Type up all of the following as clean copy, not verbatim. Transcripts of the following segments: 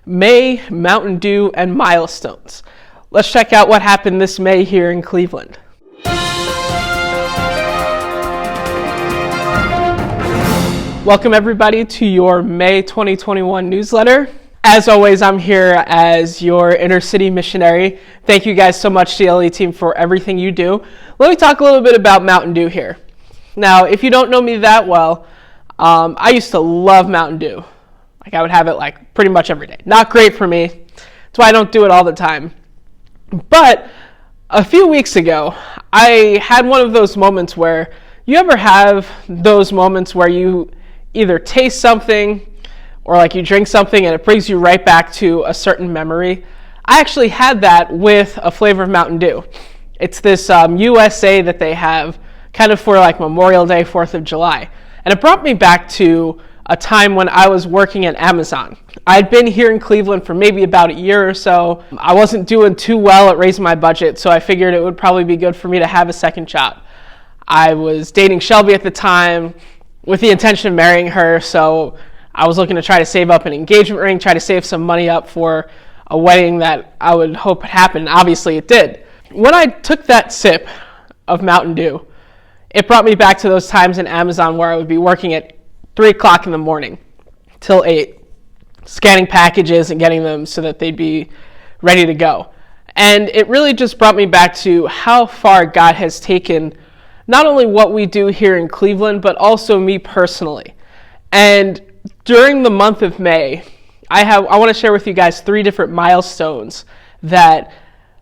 May, Mountain Dew, and milestones. Let's check out what happened this May here in Cleveland. Welcome everybody to your May 2021 newsletter. As always, I'm here as your inner city missionary. Thank you guys so much, CLE team, for everything you do. Let me talk a little bit about Mountain Dew here. Now, if you don't know me that well, I used to love Mountain Dew. I would have it pretty much every day. Not great for me. That's why I don't do it all the time. But a few weeks ago, I had one of those moments where you ever have those moments where you either taste something or you drink something and it brings you right back to a certain memory. I actually had that with a flavor of Mountain Dew. It's this USA that they have kind of for Memorial Day, 4th of July. And it brought me back to a time when I was working at Amazon. I'd been here in Cleveland for maybe about a year or so. I wasn't doing too well at raising my budget, so I figured it would probably be good for me to have a second job. I was dating Shelby at the time with the intention of marrying her, so I was looking to try to save up an engagement ring, try to save some money up for a wedding that I would hope would happen. Obviously it did. When I took that sip of Mountain Dew, it brought me back to those times in Amazon where I would be working at 3 o'clock in the morning till 8, scanning packages and getting them so that they'd be ready to go. And it really just brought me back to how far God has taken not only what we do here in Cleveland, but also me personally. And during the month of May, I want to share with you guys 3 different milestones that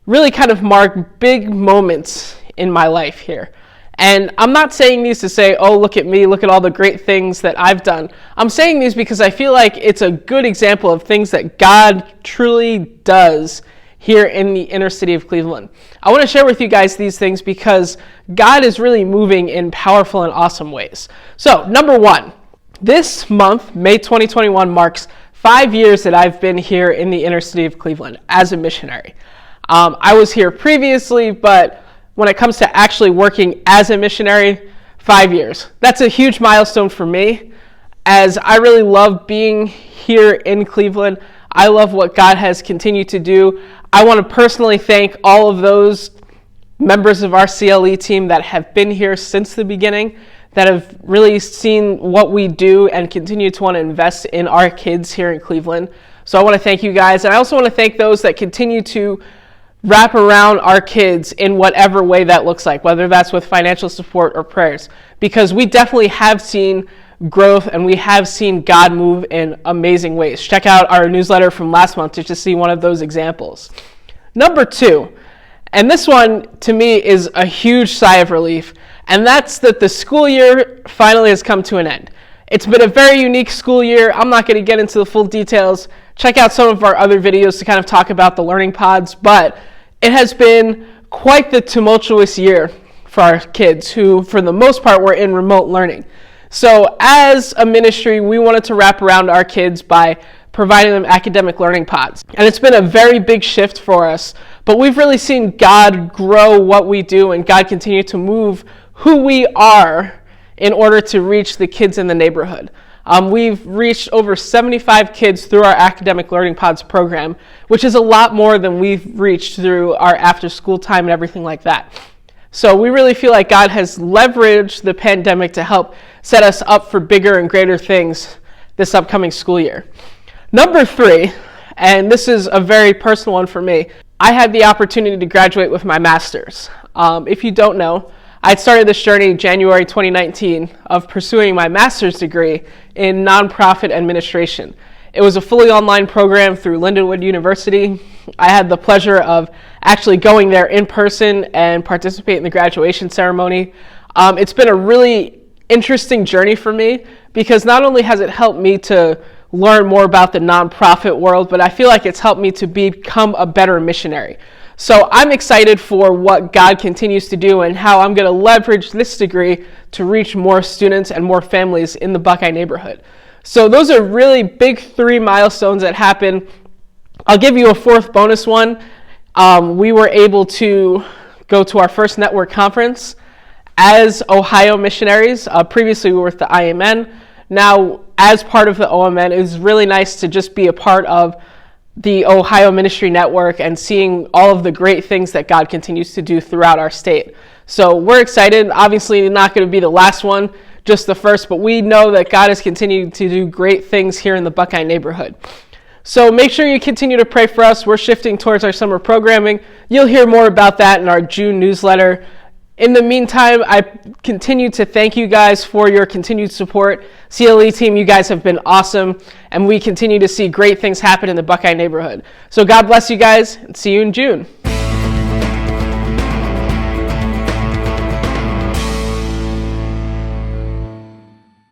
really kind of mark big moments in my life here. And I'm not saying these to say, oh, look at me, look at all the great things that I've done. I'm saying these because I feel like it's a good example of things that God truly does here in the inner city of Cleveland. I want to share with you guys these things because God is really moving in powerful and awesome ways. So, number 1, this month, May 2021, marks 5 years that I've been here in the inner city of Cleveland as a missionary. I was here previously, but when it comes to actually working as a missionary, 5 years. That's a huge milestone for me, as I really love being here in Cleveland. I love what God has continued to do. I want to personally thank all of those members of our CLE team that have been here since the beginning, that have really seen what we do and continue to want to invest in our kids here in Cleveland. So I want to thank you guys. And I also want to thank those that continue to wrap around our kids in whatever way that looks like, whether that's with financial support or prayers, because we definitely have seen growth and we have seen God move in amazing ways. Check out our newsletter from last month to just see one of those examples. Number 2, and this one to me is a huge sigh of relief, and that's that the school year finally has come to an end. It's been a very unique school year. I'm not going to get into the full details. Check out some of our other videos to kind of talk about the learning pods, but it has been quite the tumultuous year for our kids who, for the most part, were in remote learning. So as a ministry, we wanted to wrap around our kids by providing them academic learning pods. And it's been a very big shift for us, but we've really seen God grow what we do and God continue to move who we are in order to reach the kids in the neighborhood. We've reached over 75 kids through our Academic Learning Pods program, which is a lot more than we've reached through our after-school time and everything like that. So we really feel like God has leveraged the pandemic to help set us up for bigger and greater things this upcoming school year. Number 3, and this is a very personal one for me, I had the opportunity to graduate with my master's. If you don't know, I started this journey in January 2019 of pursuing my master's degree in nonprofit administration. It was a fully online program through Lindenwood University. I had the pleasure of actually going there in person and participate in the graduation ceremony. It's been a really interesting journey for me because not only has it helped me to learn more about the nonprofit world, but I feel like it's helped me to become a better missionary. So I'm excited for what God continues to do and how I'm going to leverage this degree to reach more students and more families in the Buckeye neighborhood. So those are really big 3 milestones that happen. I'll give you a 4th bonus one. We were able to go to our first network conference as Ohio missionaries. Previously we were with the IMN. Now, as part of the OMN, it was really nice to just be a part of the Ohio Ministry Network and seeing all of the great things that God continues to do throughout our state. So we're excited. Obviously not going to be the last one, just the first, but we know that God is continuing to do great things here in the Buckeye neighborhood. So make sure you continue to pray for us. We're shifting towards our summer programming. You'll hear more about that in our June newsletter. In the meantime, I continue to thank you guys for your continued support. CLE team, you guys have been awesome, and we continue to see great things happen in the Buckeye neighborhood. So God bless you guys, and see you in June.